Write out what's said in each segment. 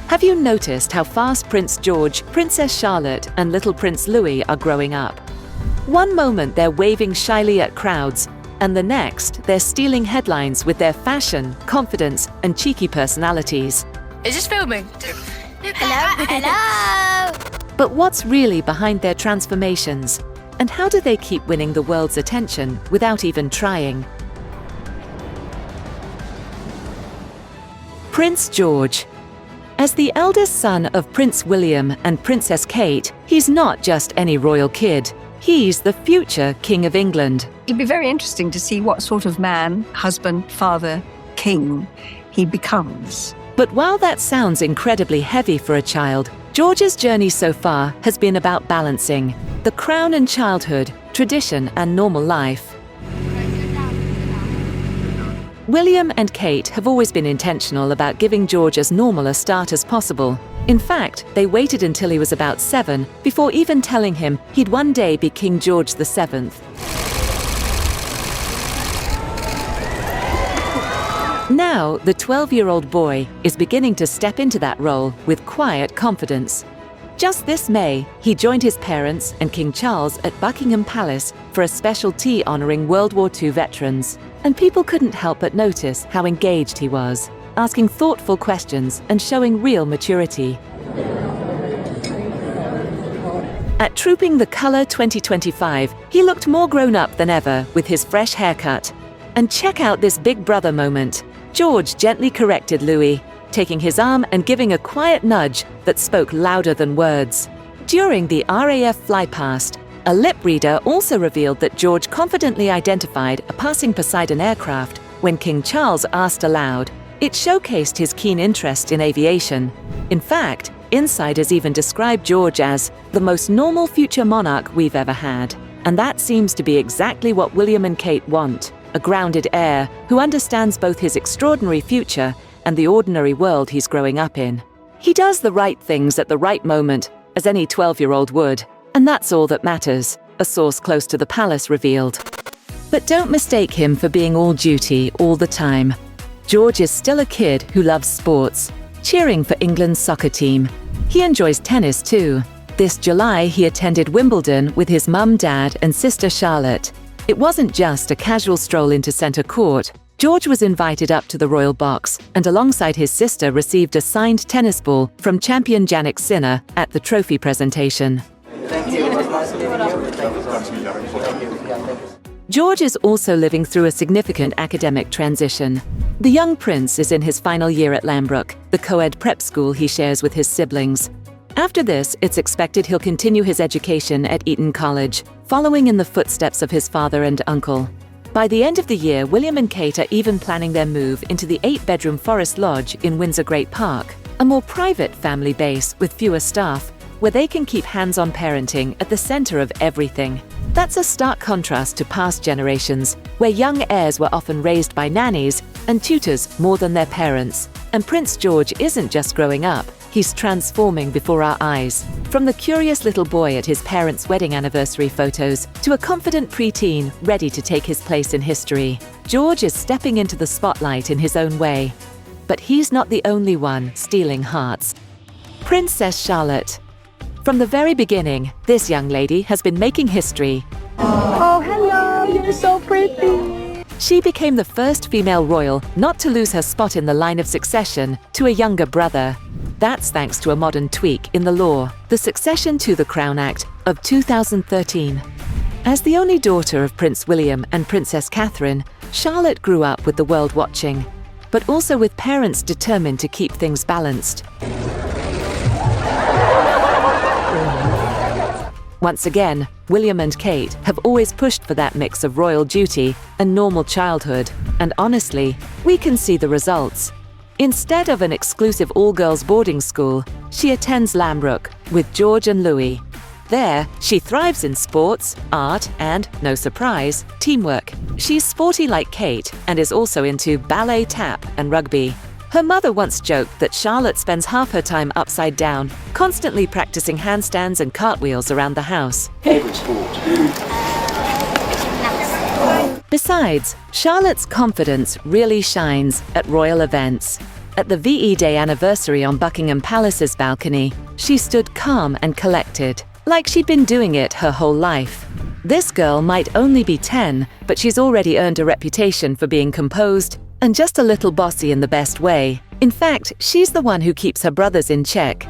Have you noticed how fast Prince George, Princess Charlotte, and little Prince Louis are growing up? One moment they're waving shyly at crowds, and the next they're stealing headlines with their fashion, confidence, and cheeky personalities. Is this filming? Hello? Hello? But what's really behind their transformations? And how do they keep winning the world's attention without even trying? Prince George. As the eldest son of Prince William and Princess Kate, he's not just any royal kid. He's the future King of England. It'd be very interesting to see what sort of man, husband, father, king he becomes. But while that sounds incredibly heavy for a child, George's journey so far has been about balancing the crown and childhood, tradition and normal life. William and Kate have always been intentional about giving George as normal a start as possible. In fact, they waited until he was about 7 before even telling him he'd one day be King George VII. Now, the 12-year-old boy is beginning to step into that role with quiet confidence. Just this May, he joined his parents and King Charles at Buckingham Palace for a special tea honouring World War II veterans. And people couldn't help but notice how engaged he was, asking thoughtful questions and showing real maturity. At Trooping the Colour 2025, he looked more grown up than ever with his fresh haircut. And check out this big brother moment. George gently corrected Louis, taking his arm and giving a quiet nudge that spoke louder than words. During the RAF flypast, a lip reader also revealed that George confidently identified a passing Poseidon aircraft when King Charles asked aloud. It showcased his keen interest in aviation. In fact, insiders even described George as the most normal future monarch we've ever had. And that seems to be exactly what William and Kate want, a grounded heir who understands both his extraordinary future and the ordinary world he's growing up in. He does the right things at the right moment, as any 12-year-old would. And that's all that matters, a source close to the palace revealed. But don't mistake him for being all duty all the time. George is still a kid who loves sports, cheering for England's soccer team. He enjoys tennis too. This July, he attended Wimbledon with his mum, dad, and sister Charlotte. It wasn't just a casual stroll into centre court. George was invited up to the royal box and alongside his sister received a signed tennis ball from champion Jannik Sinner at the trophy presentation. George is also living through a significant academic transition. The young prince is in his final year at Lambrook, the co-ed prep school he shares with his siblings. After this, it's expected he'll continue his education at Eton College, following in the footsteps of his father and uncle. By the end of the year, William and Kate are even planning their move into the 8-bedroom Forest Lodge in Windsor Great Park, a more private family base with fewer staff, where they can keep hands-on parenting at the center of everything. That's a stark contrast to past generations, where young heirs were often raised by nannies and tutors more than their parents. And Prince George isn't just growing up, he's transforming before our eyes. From the curious little boy at his parents' wedding anniversary photos to a confident preteen ready to take his place in history. George is stepping into the spotlight in his own way. But he's not the only one stealing hearts. Princess Charlotte. From the very beginning, this young lady has been making history. Oh, hello, you're so pretty. She became the first female royal not to lose her spot in the line of succession to a younger brother. That's thanks to a modern tweak in the law, the Succession to the Crown Act of 2013. As the only daughter of Prince William and Princess Catherine, Charlotte grew up with the world watching, but also with parents determined to keep things balanced. Once again, William and Kate have always pushed for that mix of royal duty and normal childhood, and honestly, we can see the results. Instead of an exclusive all-girls boarding school, she attends Lambrook with George and Louis. There, she thrives in sports, art, and, no surprise, teamwork. She's sporty like Kate and is also into ballet, tap, and rugby. Her mother once joked that Charlotte spends half her time upside down, constantly practicing handstands and cartwheels around the house. Favorite sport? Besides, Charlotte's confidence really shines at royal events. At the VE Day anniversary on Buckingham Palace's balcony, she stood calm and collected, like she'd been doing it her whole life. This girl might only be 10, but she's already earned a reputation for being composed and just a little bossy in the best way. In fact, she's the one who keeps her brothers in check.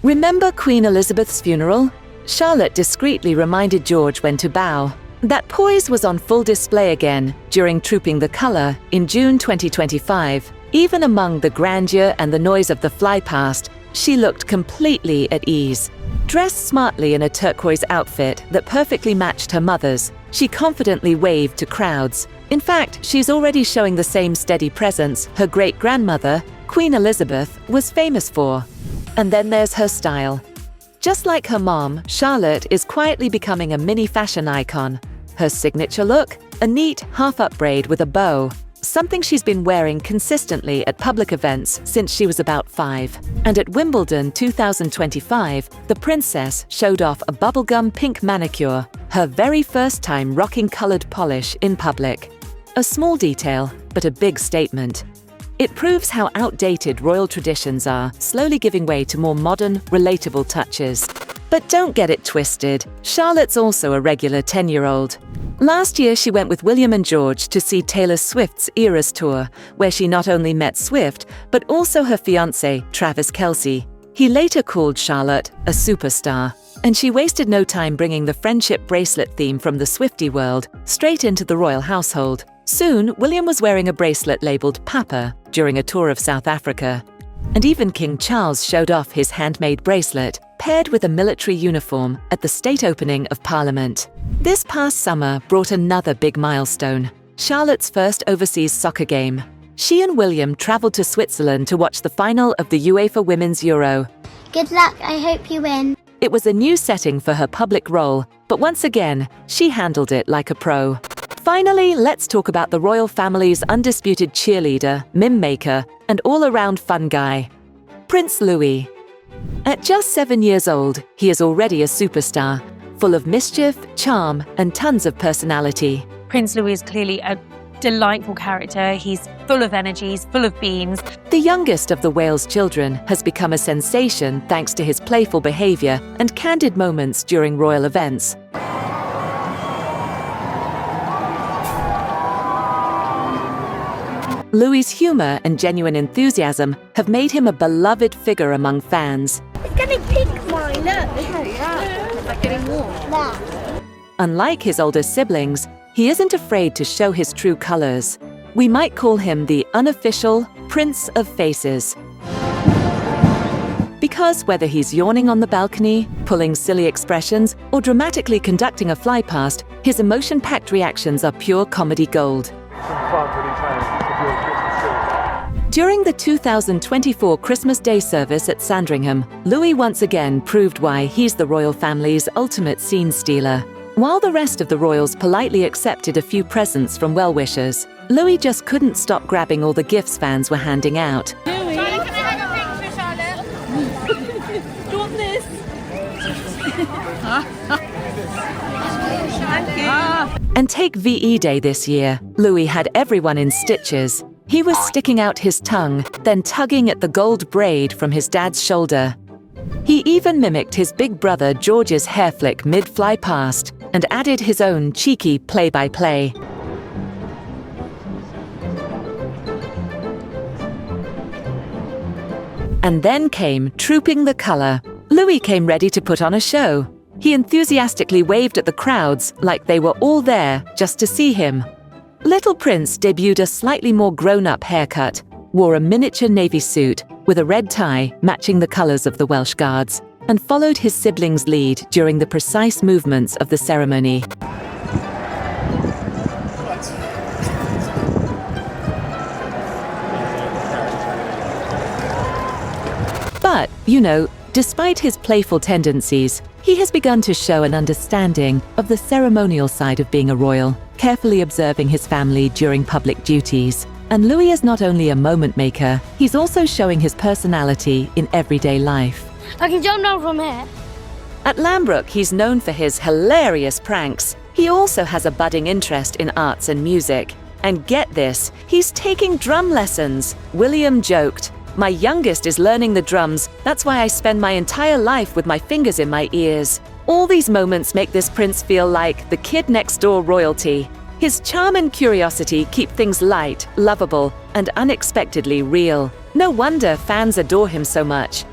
Remember Queen Elizabeth's funeral? Charlotte discreetly reminded George when to bow. That poise was on full display again during Trooping the Colour in June 2025. Even among the grandeur and the noise of the flypast, she looked completely at ease. Dressed smartly in a turquoise outfit that perfectly matched her mother's, she confidently waved to crowds. In fact, she's already showing the same steady presence her great-grandmother, Queen Elizabeth, was famous for. And then there's her style. Just like her mom, Charlotte is quietly becoming a mini fashion icon. Her signature look? A neat, half-up braid with a bow. Something she's been wearing consistently at public events since she was about 5. And at Wimbledon 2025, the princess showed off a bubblegum pink manicure, her very first time rocking colored polish in public. A small detail, but a big statement. It proves how outdated royal traditions are, slowly giving way to more modern, relatable touches. But don't get it twisted, Charlotte's also a regular 10-year-old. Last year, she went with William and George to see Taylor Swift's Eras Tour, where she not only met Swift, but also her fiancé, Travis Kelce. He later called Charlotte a superstar, and she wasted no time bringing the friendship bracelet theme from the Swiftie world straight into the royal household. Soon, William was wearing a bracelet labeled Papa during a tour of South Africa. And even King Charles showed off his handmade bracelet, paired with a military uniform at the state opening of Parliament. This past summer brought another big milestone, Charlotte's first overseas soccer game. She and William traveled to Switzerland to watch the final of the UEFA Women's Euro. Good luck, I hope you win. It was a new setting for her public role, but once again, she handled it like a pro. Finally, let's talk about the royal family's undisputed cheerleader, meme maker, and all-around fun guy, Prince Louis. At just 7 years old, he is already a superstar, full of mischief, charm, and tons of personality. Prince Louis is clearly a delightful character. He's full of energy, he's full of beans. The youngest of the Wales children has become a sensation thanks to his playful behavior and candid moments during royal events. Louis's humor and genuine enthusiasm have made him a beloved figure among fans. It's getting pink, mine. Look. It's like getting warm. Unlike his older siblings, he isn't afraid to show his true colors. We might call him the unofficial Prince of Faces. Because whether he's yawning on the balcony, pulling silly expressions, or dramatically conducting a flypast, his emotion-packed reactions are pure comedy gold. During the 2024 Christmas Day service at Sandringham, Louis once again proved why he's the royal family's ultimate scene stealer. While the rest of the royals politely accepted a few presents from well-wishers, Louis just couldn't stop grabbing all the gifts fans were handing out. Charlotte, can I have a picture, Charlotte? Do you want this? And take VE Day this year, Louis had everyone in stitches. He was sticking out his tongue, then tugging at the gold braid from his dad's shoulder. He even mimicked his big brother George's hair flick mid-fly past and added his own cheeky play-by-play. And then came Trooping the Colour. Louis came ready to put on a show. He enthusiastically waved at the crowds like they were all there just to see him. Little Prince debuted a slightly more grown-up haircut, wore a miniature navy suit with a red tie matching the colours of the Welsh Guards, and followed his siblings' lead during the precise movements of the ceremony. But, despite his playful tendencies, he has begun to show an understanding of the ceremonial side of being a royal, carefully observing his family during public duties. And Louis is not only a moment maker, he's also showing his personality in everyday life. I can jump down from here. At Lambrook, he's known for his hilarious pranks. He also has a budding interest in arts and music. And get this, he's taking drum lessons. William joked, "My youngest is learning the drums, that's why I spend my entire life with my fingers in my ears." All these moments make this prince feel like the kid next door royalty. His charm and curiosity keep things light, lovable, and unexpectedly real. No wonder fans adore him so much.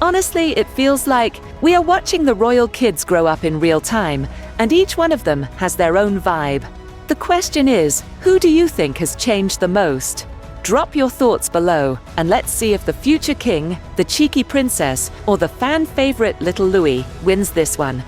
Honestly, it feels like we are watching the royal kids grow up in real time, and each one of them has their own vibe. The question is, who do you think has changed the most? Drop your thoughts below, and let's see if the future king, the cheeky princess, or the fan favorite little Louis wins this one.